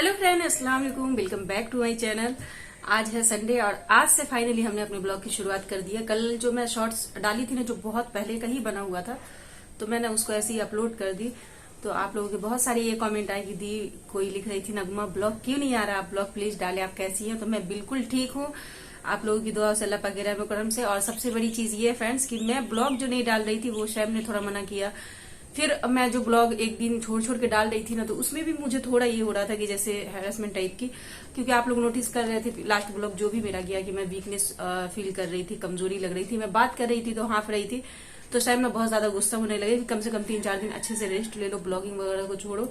Hello friend, अस्सलाम वालेकुम। Welcome back to my channel. आज है संडे और आज से फाइनली हमने अपने ब्लॉग की शुरुआत कर दी है। कल जो मैं शॉर्ट्स डाली थी ना, जो बहुत पहले का ही बना हुआ था, तो मैंने उसको ऐसे ही अपलोड कर दी। तो आप लोगों के बहुत सारे ये कमेंट आए कि दी कोई लिख रही थी नगमा ब्लॉग क्यों नहीं आ रहा, आप ब्लॉग प्लीज डाले, आप कैसी हैं। तो मैं बिल्कुल ठीक हूँ, आप लोगों की दुआ से, अल्लाह पाक के रहम करम से। और सबसे बड़ी चीज ये है फ्रेंड्स कि मैं ब्लॉग जो नहीं डाल रही थी वो शैम ने थोड़ा मना किया। फिर मैं जो ब्लॉग एक दिन छोड़ छोड़ के डाल रही थी ना, तो उसमें भी मुझे थोड़ा ये हो रहा था कि जैसे हैरेसमेंट टाइप की, क्योंकि आप लोग नोटिस कर रहे थे लास्ट ब्लॉग जो भी मेरा गया कि मैं वीकनेस फील कर रही थी, कमजोरी लग रही थी, मैं बात कर रही थी तो हाँफ रही थी। तो शायद मैं बहुत ज्यादा गुस्सा होने लगे कि कम से कम 3-4 दिन अच्छे से रेस्ट ले लो, ब्लॉगिंग वगैरह को छोड़ो।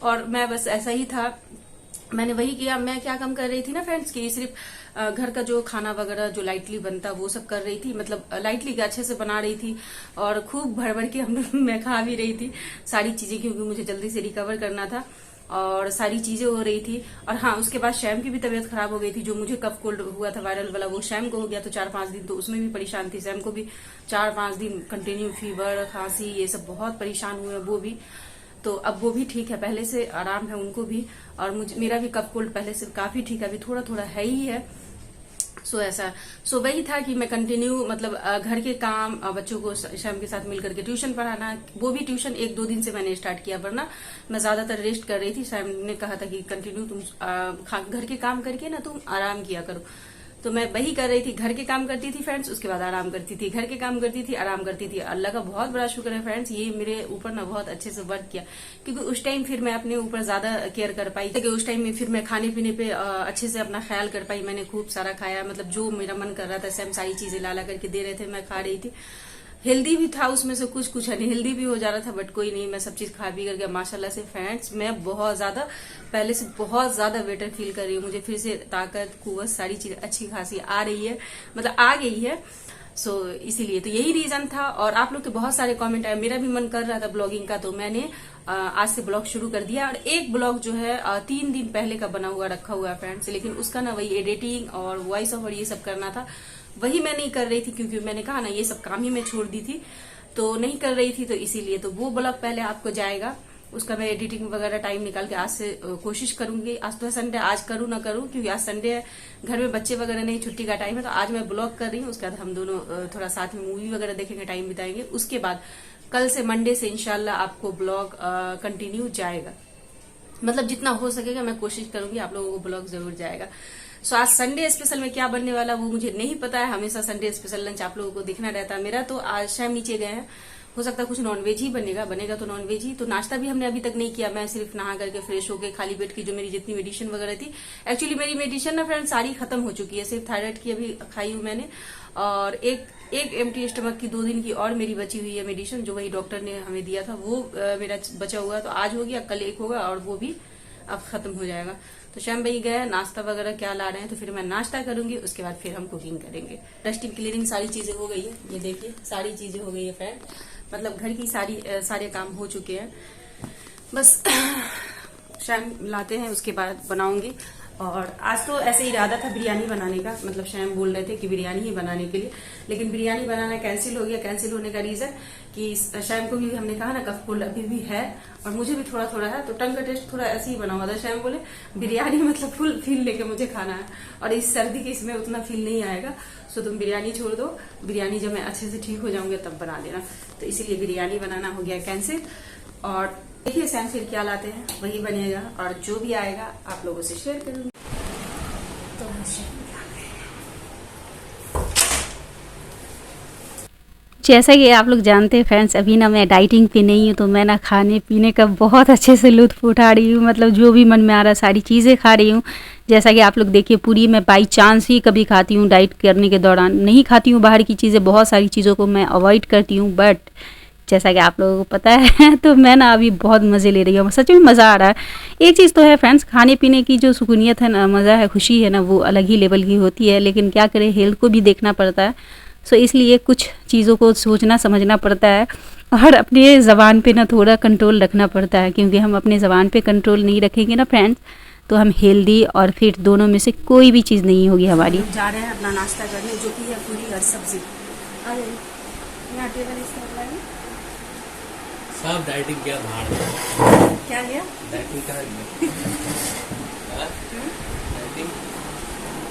और मैं बस ऐसा ही था, मैंने वही किया। मैं क्या काम कर रही थी ना फ्रेंड्स कि सिर्फ घर का जो खाना वगैरह जो लाइटली बनता वो सब कर रही थी, मतलब लाइटली अच्छे से बना रही थी और खूब भर भर के मैं खा भी रही थी सारी चीजें, क्योंकि मुझे जल्दी से रिकवर करना था और सारी चीजें हो रही थी। और हाँ, उसके बाद शैम की भी तबीयत खराब हो गई थी। जो मुझे कफ कोल्ड हुआ था वायरल वाला, वो शैम को हो गया। तो 4-5 दिन तो उसमें भी परेशान थी। शैम को भी 4-5 दिन कंटिन्यू फीवर, खांसी, ये सब बहुत परेशान हुए वो भी। तो अब वो भी ठीक है, पहले से आराम है उनको भी। और मेरा भी कफ कोल्ड पहले से काफी ठीक है, अभी थोड़ा थोड़ा है ही है। सो वही था कि मैं कंटिन्यू, मतलब घर के काम, बच्चों को शाम के साथ मिलकर के ट्यूशन पढ़ाना, वो भी ट्यूशन 1-2 दिन से मैंने स्टार्ट किया, वरना मैं ज्यादातर रेस्ट कर रही थी। शाम ने कहा था कि कंटिन्यू तुम घर के काम करके ना तुम आराम किया करो। तो मैं वही कर रही थी, घर के काम करती थी फ्रेंड्स, उसके बाद आराम करती थी, घर के काम करती थी, आराम करती थी। अल्लाह का बहुत बड़ा शुक्र है फ्रेंड्स, ये मेरे ऊपर ना बहुत अच्छे से वर्क किया, क्योंकि उस टाइम फिर मैं अपने ऊपर ज्यादा केयर कर पाई कि उस टाइम में फिर मैं खाने पीने पे अच्छे से अपना ख्याल कर पाई। मैंने खूब सारा खाया, मतलब जो मेरा मन कर रहा था सेम सारी चीजें ला करके दे रहे थे, मैं खा रही थी। हेल्दी भी था उसमें से, कुछ अनहेल्दी भी हो जा रहा था, बट कोई नहीं, मैं सब चीज खा पी करके माशाल्लाह से फ्रेंड्स मैं बहुत ज्यादा, पहले से बहुत ज्यादा बेटर फील कर रही हूँ। मुझे फिर से ताकत, कुव्वत, सारी चीज अच्छी खासी आ रही है, मतलब आ गई है। इसीलिए तो यही रीजन था। और आप लोग के बहुत सारे कमेंट आए, मेरा भी मन कर रहा था ब्लॉगिंग का, तो मैंने आज से ब्लॉग शुरू कर दिया। और एक ब्लॉग जो है 3 दिन पहले का बना हुआ रखा हुआ है फ्रेंड्स, लेकिन उसका ना वही एडिटिंग और वॉइस ओवर ये सब करना था, वही मैं नहीं कर रही थी, क्योंकि मैंने कहा ना ये सब काम ही मैं छोड़ दी थी, तो नहीं कर रही थी। तो इसीलिए तो वो ब्लॉग पहले आपको जाएगा, उसका मैं एडिटिंग वगैरह टाइम निकाल के आज से कोशिश करूंगी। आज तो है संडे, आज करूँ ना करूँ, क्योंकि आज संडे है, घर में बच्चे वगैरह नहीं, छुट्टी का टाइम है। तो आज मैं ब्लॉग कर रही हूँ, उसके बाद हम दोनों थोड़ा साथ में मूवी वगैरह देखेंगे, टाइम बिताएंगे। उसके बाद कल से मंडे से इंशाल्लाह आपको ब्लॉग कंटिन्यू जाएगा, मतलब जितना हो सकेगा मैं कोशिश करूंगी, आप लोगों को ब्लॉग जरूर जाएगा। आज संडे स्पेशल में क्या बनने वाला वो मुझे नहीं पता है। हमेशा संडे स्पेशल लंच आप लोगों को दिखना रहता है मेरा। तो आज शाम नीचे गए हैं, हो सकता है कुछ नॉनवेज ही बनेगा तो नॉनवेज ही। तो नाश्ता भी हमने अभी तक नहीं किया, मैं सिर्फ नहा करके फ्रेश होके खाली पेट की जो मेरी जितनी मेडिसिन वगैरह थी, एक्चुअली मेरी मेडिसिन ना फ्रेंड सारी खत्म हो चुकी है, सिर्फ थायराइड की अभी खाई हूँ मैंने, और एक एम्प्टी स्टमक की 2 दिन की और मेरी बची हुई है मेडिसिन, जो वही डॉक्टर ने हमें दिया था, वो मेरा बचा हुआ है। तो आज हो गया, कल एक होगा और वो भी अब खत्म हो जाएगा। तो शाम भाई गए, नाश्ता वगैरह क्या ला रहे हैं, तो फिर मैं नाश्ता करूंगी, उसके बाद फिर हम कुकिंग करेंगे। डस्टिंग क्लीनिंग सारी चीजें हो गई है, ये देखिए सारी चीजें हो गई है फ्रेंड, मतलब घर की सारे काम हो चुके हैं। बस शाम लाते हैं, उसके बाद बनाऊंगी। और आज तो ऐसे इरादा था बिरयानी बनाने का, मतलब शैम बोल रहे थे कि बिरयानी ही बनाने के लिए, लेकिन बिरयानी बनाना कैंसिल हो गया। कैंसिल होने का रीजन कि शैम को भी हमने कहा ना कफ कोल्ड अभी भी है और मुझे भी थोड़ा थोड़ा है, तो टंग का टेस्ट थोड़ा ऐसे ही बना हुआ था। शैम बोले बिरयानी मतलब फुल फील लेके मुझे खाना है, और इस सर्दी के इसमें उतना फील नहीं आएगा, सो तुम बिरयानी छोड़ दो, बिरयानी जब मैं अच्छे से ठीक हो जाऊंगी तब बना देना। तो इसीलिए बिरयानी बनाना हो गया कैंसिल। और देखिए शैम फिर क्या लाते हैं वही बनेगा, और जो भी आएगा आप लोगों से शेयर करूंगी। जैसा कि आप लोग जानते हैं फ्रेंड्स, अभी ना मैं डाइटिंग पे नहीं हूँ, तो मैं ना खाने पीने का बहुत अच्छे से लुत्फ उठा रही हूँ, मतलब जो भी मन में आ रहा है सारी चीज़ें खा रही हूँ। जैसा कि आप लोग देखिए, पूरी मैं बाई चांस ही कभी खाती हूँ, डाइट करने के दौरान नहीं खाती हूँ बाहर की चीज़ें, बहुत सारी चीज़ों को मैं अवॉइड करती हूँ। बट जैसा कि आप लोगों को पता है तो मैं ना अभी बहुत मज़े ले रही हूँ, सच में मज़ा आ रहा है। एक चीज़ तो है फ्रेंड्स, खाने पीने की जो सुकूनियत है ना, मज़ा है, खुशी है ना, वो अलग ही लेवल की होती है, लेकिन क्या करें, हेल्थ को भी देखना पड़ता है। इसलिए कुछ चीज़ों को सोचना समझना पड़ता है, और अपने ज़बान पे ना थोड़ा कंट्रोल रखना पड़ता है, क्योंकि हम अपने ज़बान पे कंट्रोल नहीं रखेंगे ना फ्रेंड्स, तो हम हेल्दी और फिट दोनों में से कोई भी चीज़ नहीं होगी हमारी। जा रहे हैं अपना नाश्ता करने, जो कि है पूरी और सब्जी। यहाँ टेबल इस तरह है। सब डाइटिंग क्या भाड़ क्या लिया? डाइटिंग का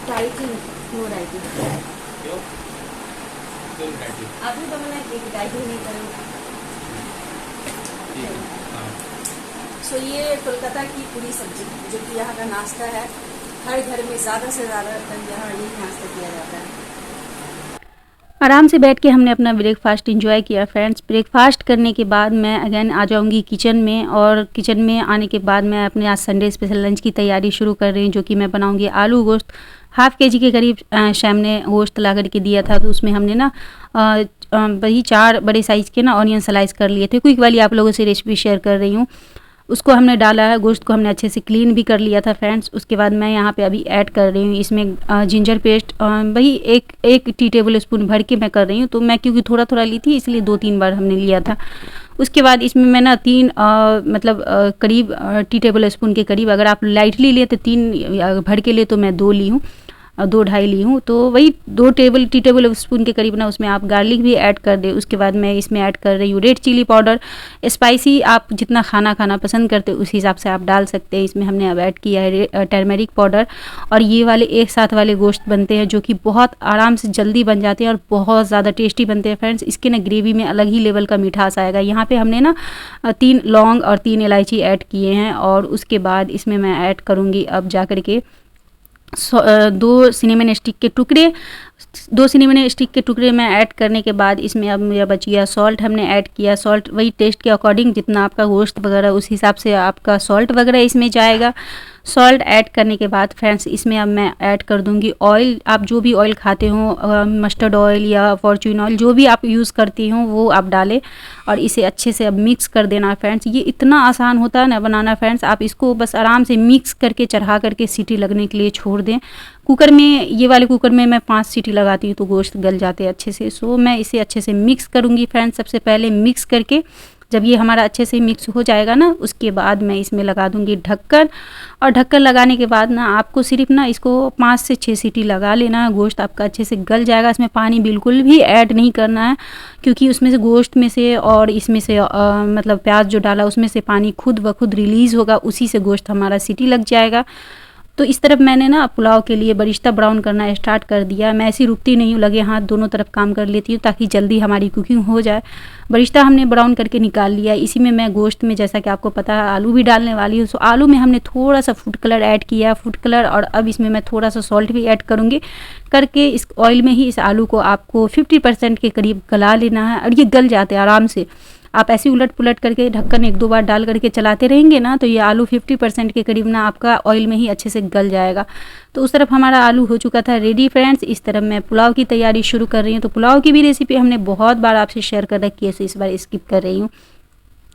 डाइटिंग, नो डाइटिंग। क्यों? क्यों डाइटिंग? आपने तो मना किया कि डाइटिंग नहीं करेंगे। ठीक है, हाँ। सो ये कोलकाता की पूरी सब्जी जो कि यहाँ का नाश्ता है, हर घर में ज़्यादा से ज़्यादा यहाँ यही नाश्ता किया जाता है। आराम से बैठ के हमने अपना ब्रेकफास्ट एंजॉय किया फ्रेंड्स। ब्रेकफास्ट करने के बाद मैं अगेन आ जाऊंगी किचन में, और किचन में आने के बाद मैं अपने आज संडे स्पेशल लंच की तैयारी शुरू कर रही हूँ, जो कि मैं बनाऊंगी आलू गोश्त। हाफ केजी के करीब शैम ने गोश्त ला करके दिया था, तो उसमें हमने ना वही 4 बड़े साइज़ के ना ऑनियन स्लाइस कर लिए थे। क्विक वाली आप लोगों से रेसिपी शेयर कर रही हूँ। उसको हमने डाला है, गोश्त को हमने अच्छे से क्लीन भी कर लिया था फ्रेंड्स। उसके बाद मैं यहाँ पे अभी ऐड कर रही हूँ इसमें जिंजर पेस्ट, वही एक टी टेबल स्पून भर के मैं कर रही हूँ। तो मैं क्योंकि थोड़ा थोड़ा ली थी, इसलिए 2-3 बार हमने लिया था। उसके बाद इसमें मैं ना 3 करीब टी टेबल स्पून के करीब, अगर आप लाइटली लिए तो 3 भर के लिए तो मैं 2 ली हूँ, 2-2.5 ली हूँ। तो वही 2 टी टेबल स्पून के करीब ना उसमें आप गार्लिक भी ऐड कर दें। उसके बाद मैं इसमें ऐड कर रही हूँ रेड चिली पाउडर। स्पाइसी आप जितना खाना पसंद करते हो उस हिसाब से आप डाल सकते हैं। इसमें हमने अब ऐड किया है टर्मेरिक पाउडर। और ये वाले एक साथ वाले गोश्त बनते हैं जो कि बहुत आराम से जल्दी बन जाते हैं और बहुत ज़्यादा टेस्टी बनते हैं फ्रेंड्स। इसके ना ग्रेवी में अलग ही लेवल का मिठास आएगा। यहाँ पर हमने ना 3 लौंग और 3 इलायची ऐड किए हैं। और उसके बाद इसमें मैं ऐड करूँगी अब जा कर के 2 सिनेमन स्टिक के टुकड़े। 2 सिनेमन स्टिक के टुकड़े में ऐड करने के बाद इसमें अब मेरा बच गया सॉल्ट। हमने ऐड किया सॉल्ट वही टेस्ट के अकॉर्डिंग, जितना आपका गोश्त वगैरह उस हिसाब से आपका सॉल्ट वगैरह इसमें जाएगा। सॉल्ट ऐड करने के बाद फ्रेंड्स इसमें अब मैं ऐड कर दूंगी ऑयल। आप जो भी ऑयल खाते हो, मस्टर्ड ऑयल या फॉर्चून ऑयल, जो भी आप यूज़ करती हो वो आप डालें और इसे अच्छे से अब मिक्स कर देना फ्रेंड्स। ये इतना आसान होता है ना बनाना फ्रेंड्स। आप इसको बस आराम से मिक्स करके चढ़ा करके सीटी लगने के लिए छोड़ दें। कुकर में, ये वाले कुकर में मैं 5 सीटी लगाती हूँ तो गोश्त गल जाते हैं अच्छे से। सो मैं इसे अच्छे से मिक्स करूँगी फ्रेंड्स। सबसे पहले मिक्स करके जब ये हमारा अच्छे से मिक्स हो जाएगा ना, उसके बाद मैं इसमें लगा दूंगी ढक्कन। और ढक्कन लगाने के बाद ना आपको सिर्फ ना इसको 5 से 6 सीटी लगा लेना है। गोश्त आपका अच्छे से गल जाएगा। इसमें पानी बिल्कुल भी ऐड नहीं करना है, क्योंकि उसमें से गोश्त में से और इसमें से मतलब प्याज जो डाला उसमें से पानी खुद ब खुद रिलीज़ होगा, उसी से गोश्त हमारा सीटी लग जाएगा। तो इस तरफ मैंने ना पुलाव के लिए बरिश्ता ब्राउन करना स्टार्ट कर दिया। मैं ऐसी रुकती नहीं हूँ, लगे हाथ दोनों तरफ काम कर लेती हूँ ताकि जल्दी हमारी कुकिंग हो जाए। बरिश्ता हमने ब्राउन करके निकाल लिया। इसी में मैं गोश्त में, जैसा कि आपको पता है, आलू भी डालने वाली हूँ। सो आलू में हमने थोड़ा सा फूड कलर ऐड किया, फूड कलर, और अब इसमें मैं थोड़ा सा सॉल्ट भी ऐड करूँगी। करके इस ऑयल में ही इस आलू को आपको 50% के करीब गला लेना है। और ये गल जाते हैं आराम से। आप ऐसे उलट पुलट करके ढक्कन 1-2 बार डाल करके चलाते रहेंगे ना, तो ये आलू 50% के करीब ना आपका ऑयल में ही अच्छे से गल जाएगा। तो उस तरफ हमारा आलू हो चुका था रेडी फ्रेंड्स। इस तरफ मैं पुलाव की तैयारी शुरू कर रही हूँ। तो पुलाव की भी रेसिपी हमने बहुत बार आपसे शेयर कर रखी है, इस बार स्किप कर रही हूँ।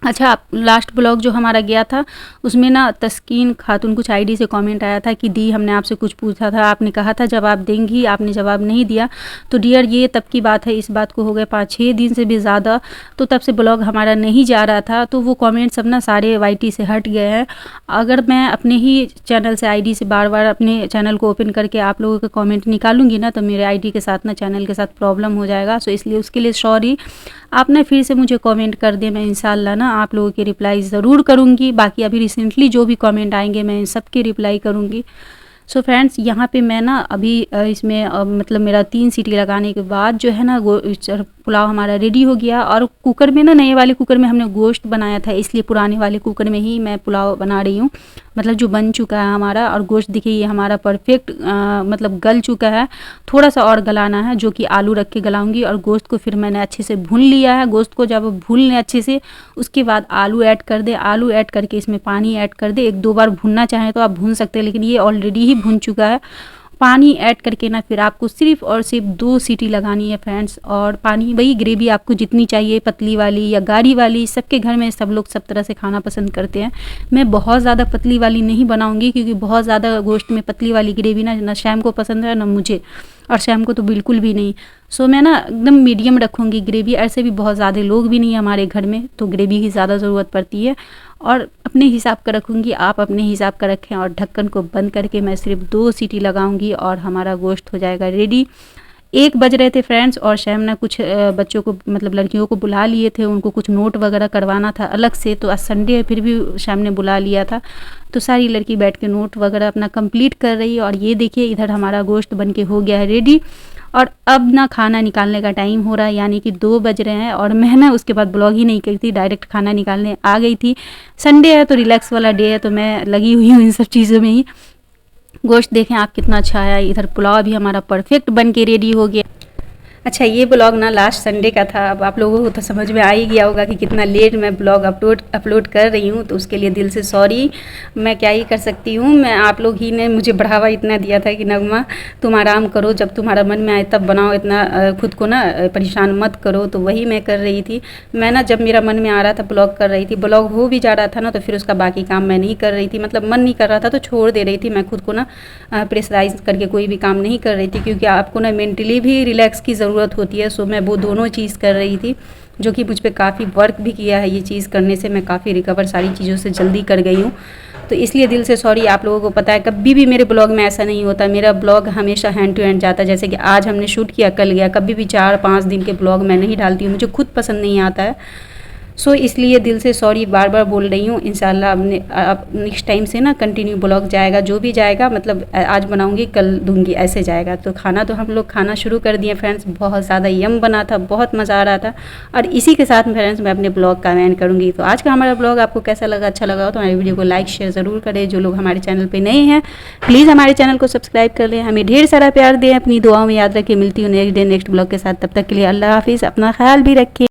अच्छा, लास्ट ब्लॉग जो हमारा गया था उसमें ना तस्कीन खातून कुछ आईडी से कमेंट आया था कि दी हमने आपसे कुछ पूछा था, आपने कहा था जवाब देंगी, आपने जवाब नहीं दिया। तो डियर ये तब की बात है, इस बात को हो गए 5-6 दिन से भी ज़्यादा। तो तब से ब्लॉग हमारा नहीं जा रहा था। तो वो कमेंट सब ना सारे वाईटी से हट गए हैं। अगर मैं अपने ही चैनल से आईडी से बार बार अपने चैनल को ओपन करके आप लोगों के कमेंट निकालूंगी ना, तो मेरे आईडी के साथ ना चैनल के साथ प्रॉब्लम हो जाएगा। सो इसलिए उसके लिए सॉरी। आप ना फिर से मुझे कमेंट कर दें, मैं इंशाल्लाह ना आप लोगों के रिप्लाई ज़रूर करूँगी। बाकी अभी रिसेंटली जो भी कमेंट आएंगे मैं इन सब के रिप्लाई करूँगी। सो फ्रेंड्स यहाँ पे मैं ना अभी इसमें मतलब मेरा 3 सीटी लगाने के बाद जो है ना पुलाव हमारा रेडी हो गया। और कुकर में ना, नए वाले कुकर में हमने गोश्त बनाया था, इसलिए पुराने वाले कुकर में ही मैं पुलाव बना रही हूँ, मतलब जो बन चुका है हमारा। और गोश्त देखिए ये हमारा परफेक्ट मतलब गल चुका है। थोड़ा सा और गलाना है, जो कि आलू रख के गलाऊंगी। और गोश्त को फिर मैंने अच्छे से भून लिया है। गोश्त को जब भून लें अच्छे से, उसके बाद आलू ऐड कर दे। आलू ऐड करके इसमें पानी ऐड कर दे। 1-2 बार भूनना चाहें तो आप भून सकते हैं, लेकिन ये ऑलरेडी ही भून चुका है। पानी ऐड करके ना फिर आपको सिर्फ और सिर्फ 2 सीटी लगानी है फ्रेंड्स। और पानी वही ग्रेवी आपको जितनी चाहिए, पतली वाली या गाढ़ी वाली, सबके घर में सब लोग सब तरह से खाना पसंद करते हैं। मैं बहुत ज़्यादा पतली वाली नहीं बनाऊंगी, क्योंकि बहुत ज़्यादा गोश्त में पतली वाली ग्रेवी ना शैम को पसंद है ना मुझे, और शैम को तो बिल्कुल भी नहीं। सो मैं ना एकदम मीडियम रखूँगी ग्रेवी। ऐसे भी बहुत ज़्यादा लोग भी नहीं है हमारे घर में, तो ग्रेवी की ज़्यादा ज़रूरत पड़ती है। और अपने हिसाब का रखूँगी, आप अपने हिसाब का रखें। और ढक्कन को बंद करके मैं सिर्फ 2 सीटी लगाऊंगी और हमारा गोश्त हो जाएगा रेडी। 1 बज रहे थे फ्रेंड्स, और शैम ने कुछ बच्चों को मतलब लड़कियों को बुला लिए थे, उनको कुछ नोट वगैरह करवाना था अलग से। तो आज संडे है फिर भी शैम ने बुला लिया था, तो सारी लड़की बैठ के नोट वगैरह अपना कंप्लीट कर रही है। और ये देखिए इधर हमारा गोश्त बन के हो गया है रेडी, और अब ना खाना निकालने का टाइम हो रहा है, यानी कि 2 बज रहे हैं। और मैं ना उसके बाद ब्लॉग ही नहीं करी थी, डायरेक्ट खाना निकालने आ गई थी। संडे है तो रिलैक्स वाला डे है, तो मैं लगी हुई हूँ इन सब चीज़ों में ही। गोश्त देखें आप कितना अच्छा आया, इधर पुलाव भी हमारा परफेक्ट बन के रेडी हो गया। अच्छा, ये ब्लॉग ना लास्ट संडे का था। अब आप लोगों को तो समझ में आ ही गया होगा कि कितना लेट मैं ब्लॉग अपलोड कर रही हूँ, तो उसके लिए दिल से सॉरी। मैं क्या ही कर सकती हूँ, मैं आप लोग ही ने मुझे बढ़ावा इतना दिया था कि नगमा तुम आराम करो, जब तुम्हारा मन में आए तब बनाओ, इतना खुद को ना परेशान मत करो। तो वही मैं कर रही थी। मैं ना जब मेरा मन में आ रहा था ब्लॉग कर रही थी, ब्लॉग हो भी जा रहा था ना, तो फिर उसका बाकी काम मैं नहीं कर रही थी, मतलब मन नहीं कर रहा था तो छोड़ दे रही थी। मैं खुद को ना प्रेशराइज करके कोई भी काम नहीं कर रही थी, क्योंकि आपको ना मेंटली भी रिलैक्स की ज़रूरत होती है। सो मैं वो दोनों चीज़ कर रही थी, जो कि मुझ पे काफ़ी वर्क भी किया है। ये चीज़ करने से मैं काफ़ी रिकवर सारी चीज़ों से जल्दी कर गई हूँ, तो इसलिए दिल से सॉरी। आप लोगों को पता है कभी भी मेरे ब्लॉग में ऐसा नहीं होता, मेरा ब्लॉग हमेशा हैंड टू हैंड जाता है। जैसे कि आज हमने शूट किया, कल गया, कभी भी 4-5 दिन के ब्लॉग मैं नहीं डालती हूँ, मुझे खुद पसंद नहीं आता है। सो इसलिए दिल से सॉरी बार बार बोल रही हूँ। इंशाल्लाह अब नेक्स्ट टाइम से ना कंटिन्यू ब्लॉग जाएगा, जो भी जाएगा मतलब आज बनाऊंगी कल दूंगी, ऐसे जाएगा। तो खाना तो हम लोग खाना शुरू कर दिए फ्रेंड्स, बहुत ज़्यादा यम बना था, बहुत मज़ा आ रहा था। और इसी के साथ फ्रेंड्स मैं अपने ब्लॉग का एंड करूँगी। तो आज का हमारा ब्लॉग आपको कैसा लगा, अच्छा लगा हो तो हमारी वीडियो को लाइक शेयर ज़रूर करें। जो लोग हमारे चैनल पर नए हैं प्लीज़ हमारे चैनल को सब्सक्राइब कर लें, हमें ढेर सारा प्यार दें, अपनी दुआओं में याद रखें। मिलती हूँ नेक्स्ट डे नेक्स्ट ब्लॉग के साथ, तब तक के लिए अल्लाह हाफिज़, अपना ख्याल भी रखें।